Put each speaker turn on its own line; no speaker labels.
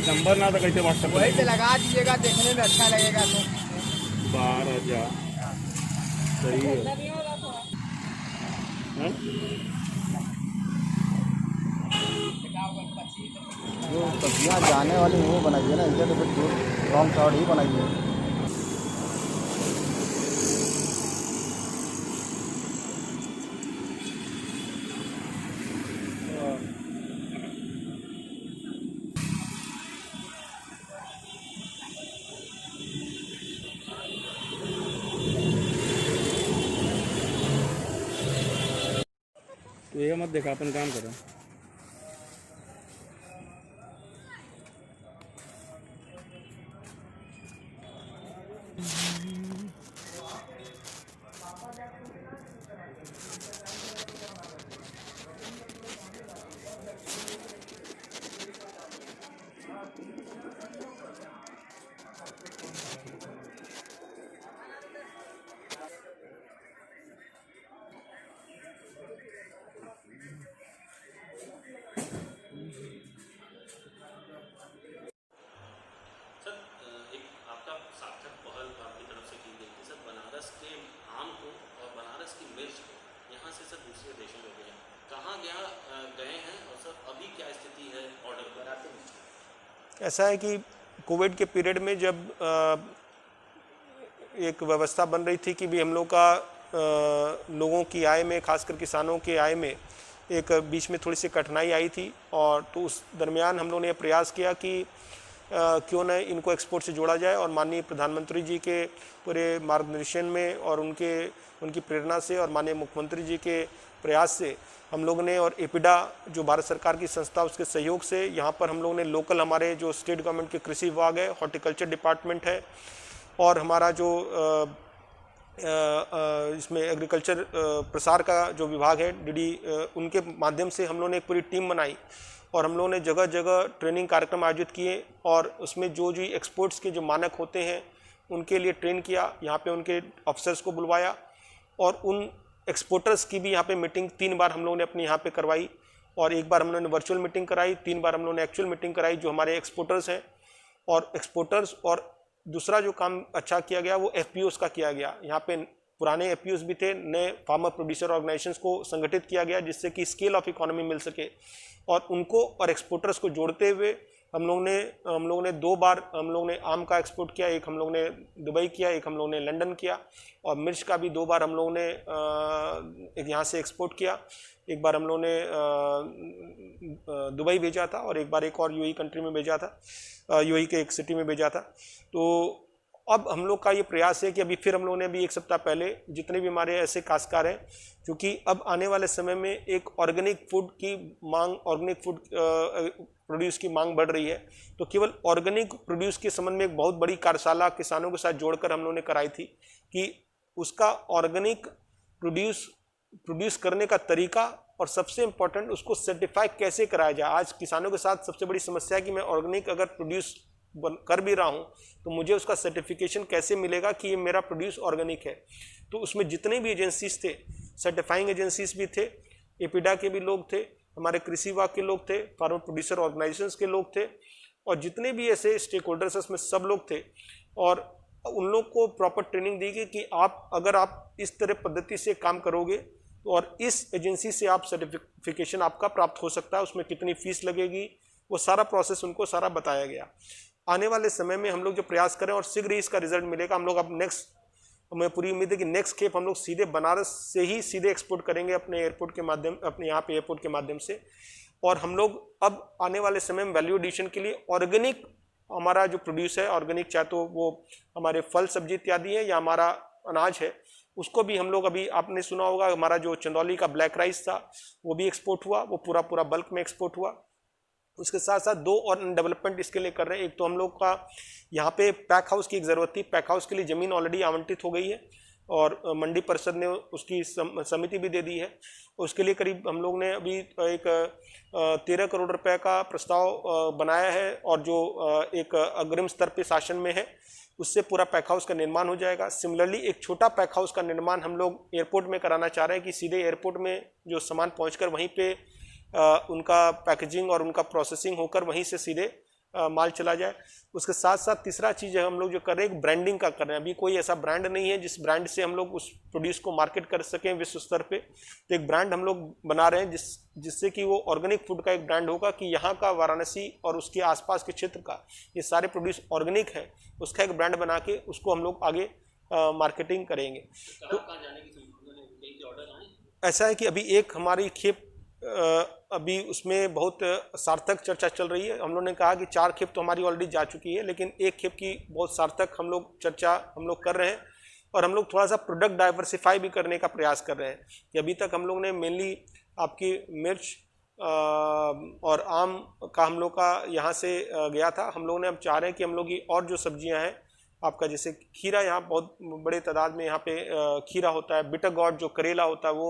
Number ना तो कैसे व्हाट्सएप
वही पे लगा दीजिएगा, देखने में अच्छा लगेगा तो।
12,000 सही है। हाँ?
जो सब्जियां जाने वाली वो बनाइए ना, इधर तो फिर रॉन्ग साइड ही बनाइए।
तो ये मत देखा, अपन काम करो।
सर, एक आपका सार्थक पहल आपकी तरफ से की गई थी सर, बनारस के आम को और बनारस की मिर्च को यहाँ से सर दूसरे देशों में भेजा, कहाँ गए हैं और सर अभी क्या स्थिति है ऑर्डर बनाते हैं?
ऐसा है कि कोविड के पीरियड में जब एक व्यवस्था बन रही थी कि भी हम लोग का लोगों की आय में, खासकर किसानों के आय में एक बीच में थोड़ी सी कठिनाई आई थी, और तो उस दरमियान हम लोगों ने प्रयास किया कि क्यों न इनको एक्सपोर्ट से जोड़ा जाए। और माननीय प्रधानमंत्री जी के पूरे मार्गदर्शन में और उनकी प्रेरणा से और माननीय मुख्यमंत्री जी के प्रयास से हम लोग ने, और एपिडा जो भारत सरकार की संस्था, उसके सहयोग से यहाँ पर हम लोग ने लोकल हमारे जो स्टेट गवर्नमेंट के कृषि विभाग है, हॉर्टिकल्चर डिपार्टमेंट है, और हमारा जो इसमें एग्रीकल्चर प्रसार का जो विभाग है डीडी, उनके माध्यम से हम लोगों ने एक पूरी टीम बनाई और हम लोगों ने जगह जगह ट्रेनिंग कार्यक्रम आयोजित किए, और उसमें जो जो एक्सपोर्ट्स के जो मानक होते हैं उनके लिए ट्रेन किया। यहाँ पे उनके ऑफिसर्स को बुलवाया और उन एक्सपोर्टर्स की भी यहाँ पे मीटिंग 3 बार हम लोगों ने अपने यहाँ पे करवाई, और एक बार हम लोगों ने वर्चुअल मीटिंग कराई, 3 बार हम लोगों ने एक्चुअल मीटिंग कराई जो हमारे एक्सपोर्टर्स हैं और एक्सपोर्टर्स। और दूसरा जो काम अच्छा किया गया वो एफपीओस का किया गया। यहाँ पे पुराने एफपीओस भी थे, नए फार्मर प्रोड्यूसर ऑर्गेनाइजेशंस को संगठित किया गया जिससे कि स्केल ऑफ इकोनॉमी मिल सके, और उनको और एक्सपोर्टर्स को जोड़ते हुए हम लोग ने 2 बार हम लोग ने आम का एक्सपोर्ट किया, एक हम लोग ने दुबई किया, एक हम लोग ने लंदन किया, और मिर्च का भी 2 बार हम लोग ने एक यहाँ से एक्सपोर्ट किया। एक बार हम लोग ने दुबई भेजा था और एक बार एक और यूएई कंट्री में भेजा था, यूएई के एक सिटी में भेजा था। तो अब हम लोग का ये प्रयास है कि अभी फिर हम लोगों ने अभी 1 सप्ताह पहले जितने भी हमारे ऐसे काश्तकार हैं, क्योंकि अब आने वाले समय में एक ऑर्गेनिक फूड की मांग, ऑर्गेनिक फूड प्रोड्यूस की मांग बढ़ रही है, तो केवल ऑर्गेनिक प्रोड्यूस के संबंध में एक बहुत बड़ी कार्यशाला किसानों के साथ जोड़कर हम लोगों ने कराई थी कि उसका ऑर्गेनिक प्रोड्यूस करने का तरीका, और सबसे इम्पोर्टेंट उसको सर्टिफाई कैसे कराया जाए। आज किसानों के साथ सबसे बड़ी समस्या है कि मैं ऑर्गेनिक अगर प्रोड्यूस कर भी रहा हूं तो मुझे उसका सर्टिफिकेशन कैसे मिलेगा कि ये मेरा प्रोड्यूस ऑर्गेनिक है। तो उसमें जितने भी एजेंसीज थे, सर्टिफाइंग एजेंसीज भी थे, एपिडा के भी लोग थे, हमारे कृषि विभाग के लोग थे, फार्मर प्रोड्यूसर ऑर्गेनाइजेशंस के लोग थे, और जितने भी ऐसे स्टेक होल्डर्स उसमें सब लोग थे। और उन लोग को प्रॉपर ट्रेनिंग दी गई कि अगर आप इस तरह पद्धति से काम करोगे और इस एजेंसी से आप सर्टिफिकेशन आपका प्राप्त हो सकता है, उसमें कितनी फीस लगेगी, वो सारा प्रोसेस उनको सारा बताया गया। आने वाले समय में हम लोग जो प्रयास करें और शीघ्र ही इसका रिजल्ट मिलेगा। हम लोग अब हमें पूरी उम्मीद है कि नेक्स्ट खेप हम लोग सीधे बनारस से ही सीधे एक्सपोर्ट करेंगे अपने एयरपोर्ट के माध्यम, अपने यहाँ पे एयरपोर्ट के माध्यम से। और हम लोग अब आने वाले समय में वैल्यू एडिशन के लिए ऑर्गेनिक हमारा जो प्रोड्यूस है, ऑर्गेनिक चाहे तो वो हमारे फल सब्जी इत्यादि है या हमारा अनाज है, उसको भी हम लोग, अभी आपने सुना होगा हमारा जो चंदौली का ब्लैक राइस था वो भी एक्सपोर्ट हुआ, वो पूरा बल्क में एक्सपोर्ट हुआ। उसके साथ साथ 2 और डेवलपमेंट इसके लिए कर रहे हैं। एक तो हम लोग का यहाँ पे पैक हाउस की एक ज़रूरत थी, पैक हाउस के लिए ज़मीन ऑलरेडी आवंटित हो गई है और मंडी परिषद ने उसकी समिति भी दे दी है। उसके लिए करीब हम लोग ने अभी एक 13 करोड़ रुपए का प्रस्ताव बनाया है, और जो एक अग्रिम स्तर पे शासन में है, उससे पूरा पैक हाउस का निर्माण हो जाएगा। सिमिलरली एक छोटा पैक हाउस का निर्माण हम लोग एयरपोर्ट में कराना चाह रहे हैं कि सीधे एयरपोर्ट में जो सामान पहुँच कर वहीं पर उनका पैकेजिंग और उनका प्रोसेसिंग होकर वहीं से सीधे माल चला जाए। उसके साथ साथ तीसरा चीज़ है हम लोग जो कर रहे हैं, एक ब्रांडिंग का कर रहे हैं। अभी कोई ऐसा ब्रांड नहीं है जिस ब्रांड से हम लोग उस प्रोड्यूस को मार्केट कर सकें विश्व स्तर पे। तो एक ब्रांड हम लोग बना रहे हैं जिससे कि वो ऑर्गेनिक फूड का एक ब्रांड होगा कि यहाँ का वाराणसी और उसके आसपास के क्षेत्र का ये सारे प्रोड्यूस ऑर्गेनिक है, उसका एक ब्रांड बना के उसको हम लोग आगे मार्केटिंग करेंगे। तो ऐसा है कि अभी एक हमारी खेप अभी उसमें बहुत सार्थक चर्चा चल रही है। हम लोग ने कहा कि 4 खेप तो हमारी ऑलरेडी जा चुकी है, लेकिन एक खेप की बहुत सार्थक हम लोग चर्चा हम लोग कर रहे हैं। और हम लोग थोड़ा सा प्रोडक्ट डाइवर्सिफाई भी करने का प्रयास कर रहे हैं कि अभी तक हम लोग ने मेनली आपकी मिर्च और आम का हम लोग का यहाँ से गया था। हम लोग ने अब चाह रहे हैं कि हम लोग की और जो सब्जियाँ हैं आपका, जैसे खीरा, यहाँ बहुत बड़े तादाद में यहाँ पे खीरा होता है, बिटर गॉर्ड जो करेला होता है वो